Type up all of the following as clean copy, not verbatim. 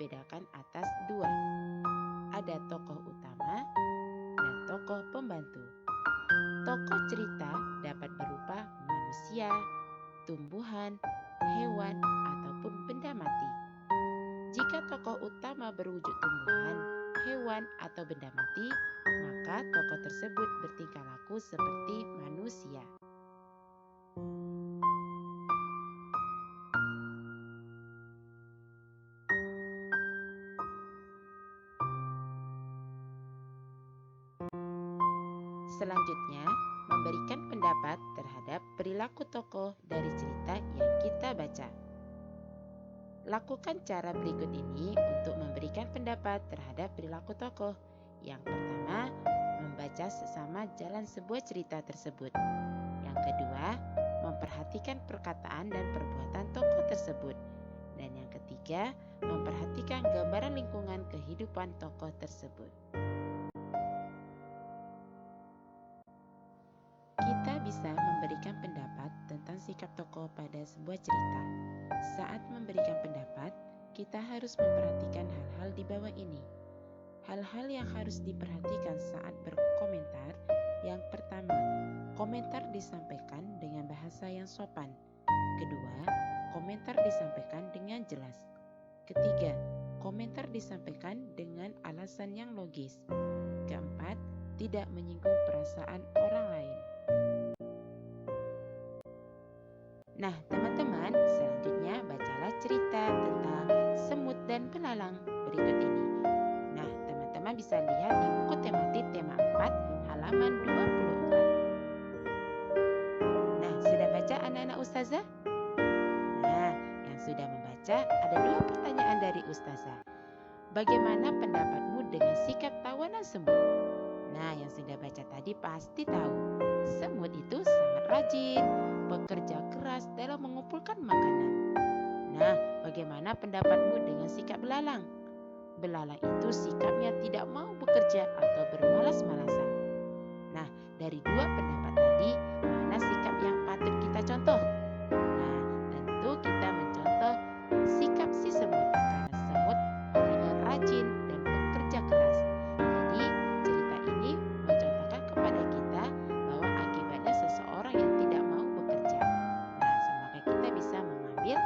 dibedakan atas dua. Ada tokoh utama dan tokoh pembantu. Tokoh cerita dapat berupa manusia, tumbuhan, hewan, ataupun benda mati. Jika tokoh utama berwujud tumbuhan, hewan, atau benda mati, maka tokoh tersebut bertingkah laku seperti manusia. Selanjutnya, memberikan pendapat terhadap perilaku tokoh dari cerita yang kita baca. Lakukan cara berikut ini untuk memberikan pendapat terhadap perilaku tokoh. Yang pertama, membaca sesama jalan sebuah cerita tersebut. Yang kedua, memperhatikan perkataan dan perbuatan tokoh tersebut. Dan yang ketiga, memperhatikan gambaran lingkungan kehidupan tokoh tersebut. Kita bisa memberikan pendapat tentang sikap tokoh pada sebuah cerita. Saat memberikan pendapat, kita harus memperhatikan hal-hal di bawah ini. Hal-hal yang harus diperhatikan saat berkomentar. Yang pertama, komentar disampaikan dengan bahasa yang sopan. Kedua, komentar disampaikan dengan jelas. Ketiga, komentar disampaikan dengan alasan yang logis. Keempat, tidak menyinggung perasaan orang lain. Nah, teman-teman, selanjutnya bacalah cerita tentang semut dan belalang berikut ini. Nah, teman-teman bisa lihat di buku tematik tema 4 halaman 24. Nah, sudah baca anak-anak Ustazah? Nah, yang sudah membaca ada 2 pertanyaan dari Ustazah. Bagaimana pendapatmu dengan sikap tawanan semut? Nah, yang sudah baca tadi pasti tahu, semut itu sangat rajin, bekerja keras dalam mengumpulkan makanan. Nah, bagaimana pendapatmu dengan sikap belalang? Belalang itu sikapnya tidak mau bekerja atau bermalas-malasan. Nah, dari 2 pendapat tadi, mana sikap yang patut kita contoh? Nah, tentu kita mencontoh sikap si semut, karena semut orangnya rajin dan bekerja keras. Jadi, cerita ini mencontohkan kepada kita bahwa akibatnya seseorang yang tidak mau bekerja. Nah, semoga kita bisa mengambil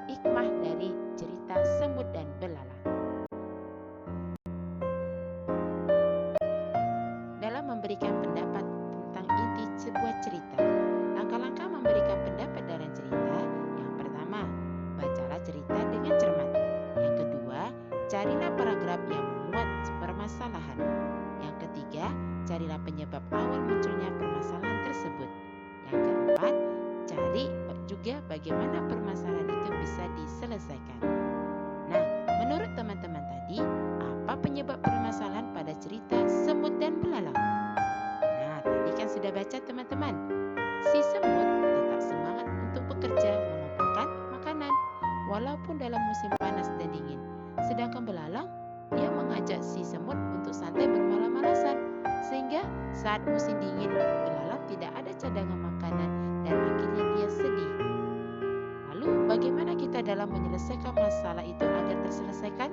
hikmah dari cerita semut dan belalang. Dalam memberikan pendapat tentang inti sebuah cerita, langkah-langkah memberikan pendapat dalam cerita. Yang pertama, bacalah cerita dengan cermat. Yang kedua, carilah paragraf yang memuat permasalahan. Yang ketiga, carilah penyebab awal munculnya permasalahan tersebut. Yang keempat, cari juga bagaimana permasalahan itu bisa diselesaikan. Nah, menurut teman-teman tadi, apa penyebab permasalahan pada cerita semut dan belalang? Nah, tadi kan sudah baca teman-teman. Si semut tetap semangat untuk bekerja mengumpulkan makanan walaupun dalam musim panas dan dingin. Sedangkan belalang, dia mengajak si semut untuk santai bermalas-malasan, sehingga saat musim dingin belalang tidak ada cadangan makanan dan akhirnya dia sedih. Lalu bagaimana kita dalam menyelesaikan masalah itu agar terselesaikan?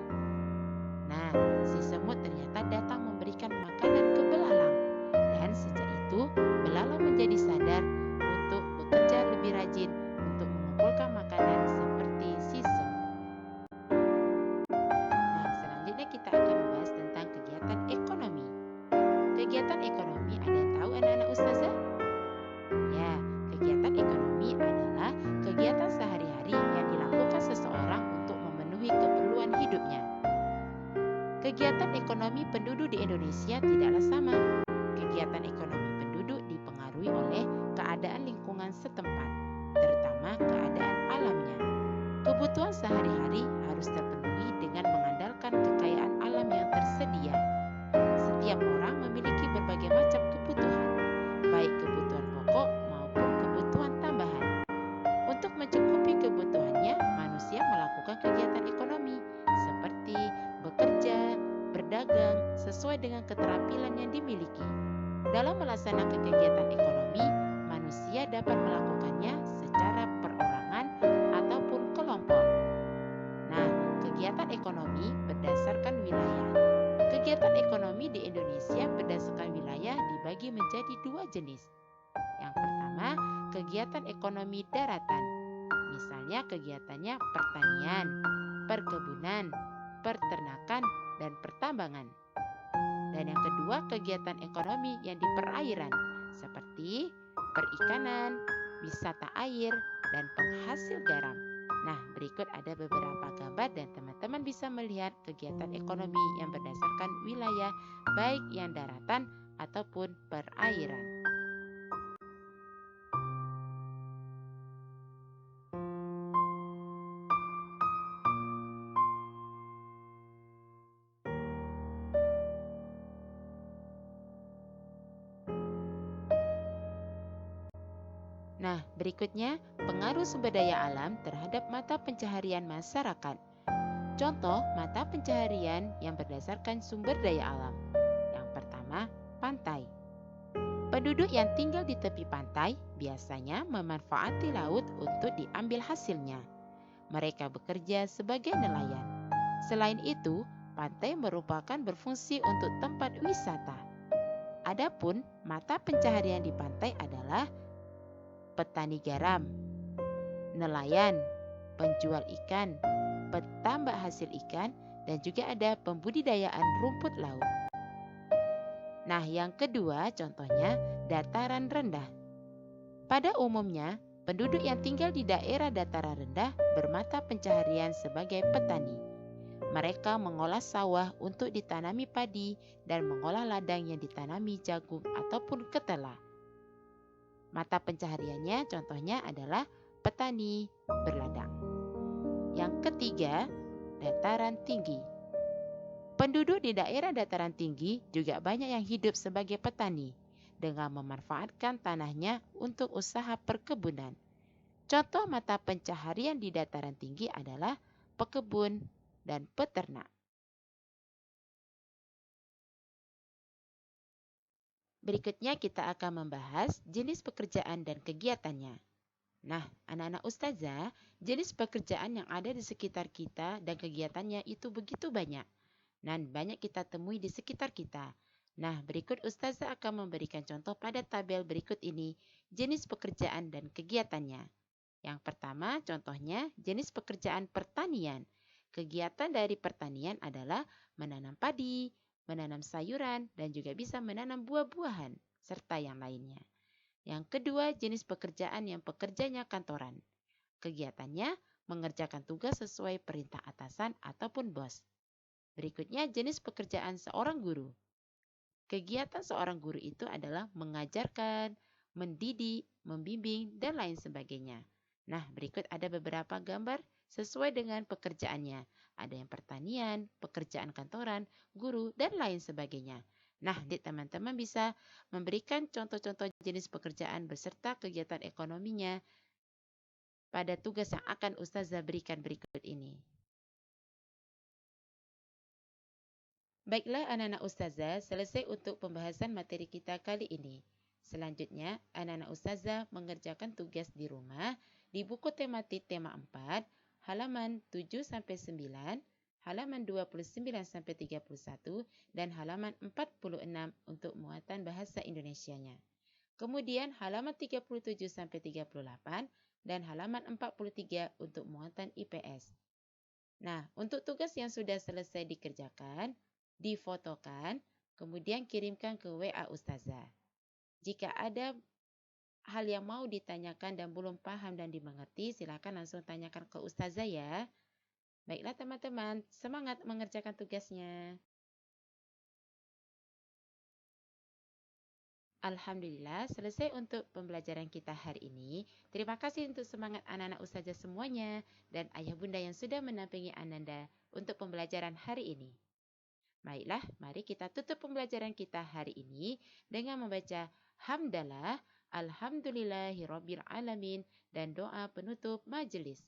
Nah, si semut ternyata datang memberikan makanan ke belalang. Dan sejak itu, belalang menjadi sadar untuk bekerja lebih rajin untuk mengumpulkan makanan seperti si semut. Nah, selanjutnya kita akan membahas tentang kegiatan ekonomi. Kegiatan ekonomi, ada yang tahu anak-anak Ustazah? Ya, kegiatan ekonomi adalah kegiatan sehari-hari yang dilakukan seseorang untuk memenuhi keperluan hidupnya. Kegiatan ekonomi penduduk di Indonesia tidaklah sama. Kegiatan ekonomi penduduk dipengaruhi oleh keadaan lingkungan setempat, terutama keadaan alamnya. Kebutuhan sehari-hari harus terpenuhi dengan mengandalkan kekayaan alam yang tersedia. Setiap orang memiliki berbagai macam kebutuhan, baik kebutuhan pokok maupun kebutuhan tambahan. Untuk mencukupi kebutuhannya, manusia melakukan kegiatan ekonomi seperti bekerja, berdagang sesuai dengan keterampilan yang dimiliki. Dalam melaksanakan kegiatan ekonomi, manusia dapat melakukannya secara perorangan ataupun kelompok. Nah, kegiatan Kegiatan ekonomi di Indonesia berdasarkan wilayah dibagi menjadi dua jenis. Yang pertama, kegiatan ekonomi daratan. Misalnya kegiatannya pertanian, perkebunan, peternakan, dan pertambangan. Dan yang kedua, kegiatan ekonomi yang di perairan, seperti perikanan, wisata air, dan penghasil garam. Nah, berikut ada beberapa gambar dan teman-teman bisa melihat kegiatan ekonomi yang berdasarkan wilayah, baik yang daratan ataupun perairan. Nah, berikutnya pengaruh sumber daya alam terhadap mata pencaharian masyarakat. Contoh mata pencaharian yang berdasarkan sumber daya alam. Yang pertama, pantai. Penduduk yang tinggal di tepi pantai biasanya memanfaati laut untuk diambil hasilnya. Mereka bekerja sebagai nelayan. Selain itu, pantai merupakan berfungsi untuk tempat wisata. Adapun mata pencaharian di pantai adalah petani garam, nelayan, penjual ikan, petambak hasil ikan, dan juga ada pembudidayaan rumput laut. Nah, yang kedua contohnya dataran rendah. Pada umumnya, penduduk yang tinggal di daerah dataran rendah bermata pencaharian sebagai petani. Mereka mengolah sawah untuk ditanami padi dan mengolah ladang yang ditanami jagung ataupun ketela. Mata pencahariannya contohnya adalah petani berladang. Yang ketiga, dataran tinggi. Penduduk di daerah dataran tinggi juga banyak yang hidup sebagai petani dengan memanfaatkan tanahnya untuk usaha perkebunan. Contoh mata pencaharian di dataran tinggi adalah pekebun dan peternak. Berikutnya kita akan membahas jenis pekerjaan dan kegiatannya. Nah, anak-anak ustazah, jenis pekerjaan yang ada di sekitar kita dan kegiatannya itu begitu banyak. Dan banyak kita temui di sekitar kita. Nah, berikut ustazah akan memberikan contoh pada tabel berikut ini, jenis pekerjaan dan kegiatannya. Yang pertama, contohnya jenis pekerjaan pertanian. Kegiatan dari pertanian adalah menanam padi, menanam sayuran, dan juga bisa menanam buah-buahan, serta yang lainnya. Yang kedua, jenis pekerjaan yang pekerjanya kantoran. Kegiatannya mengerjakan tugas sesuai perintah atasan ataupun bos. Berikutnya, jenis pekerjaan seorang guru. Kegiatan seorang guru itu adalah mengajarkan, mendidik, membimbing, dan lain sebagainya. Nah, berikut ada beberapa gambar sesuai dengan pekerjaannya. Ada yang pertanian, pekerjaan kantoran, guru, dan lain sebagainya. Nah, teman-teman bisa memberikan contoh-contoh jenis pekerjaan beserta kegiatan ekonominya pada tugas yang akan Ustazah berikan berikut ini. Baiklah anak-anak Ustazah, selesai untuk pembahasan materi kita kali ini. Selanjutnya, anak-anak Ustazah mengerjakan tugas di rumah di buku tematik tema 4, halaman 7-9, halaman 29-31, dan halaman 46 untuk muatan bahasa Indonesianya. Kemudian halaman 37-38 dan halaman 43 untuk muatan IPS. Nah, untuk tugas yang sudah selesai dikerjakan, difotokan, kemudian kirimkan ke WA Ustazah. Jika ada hal yang mau ditanyakan dan belum paham dan dimengerti, silakan langsung tanyakan ke Ustazah ya. Baiklah teman-teman, semangat mengerjakan tugasnya. Alhamdulillah, selesai untuk pembelajaran kita hari ini. Terima kasih untuk semangat anak-anak Ustazah semuanya dan ayah bunda yang sudah menampingi Ananda untuk pembelajaran hari ini. Baiklah, mari kita tutup pembelajaran kita hari ini dengan membaca hamdalah, alhamdulillahirabbil alamin, dan doa penutup majelis.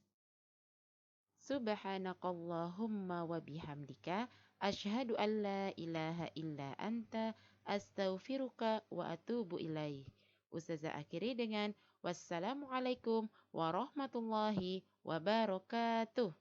Subhanakallahumma wa bihamdika asyhadu an la ilaha illa anta astaghfiruka wa atubu ilaih. Ustazah akhiri dengan wassalamualaikum warahmatullahi wabarakatuh.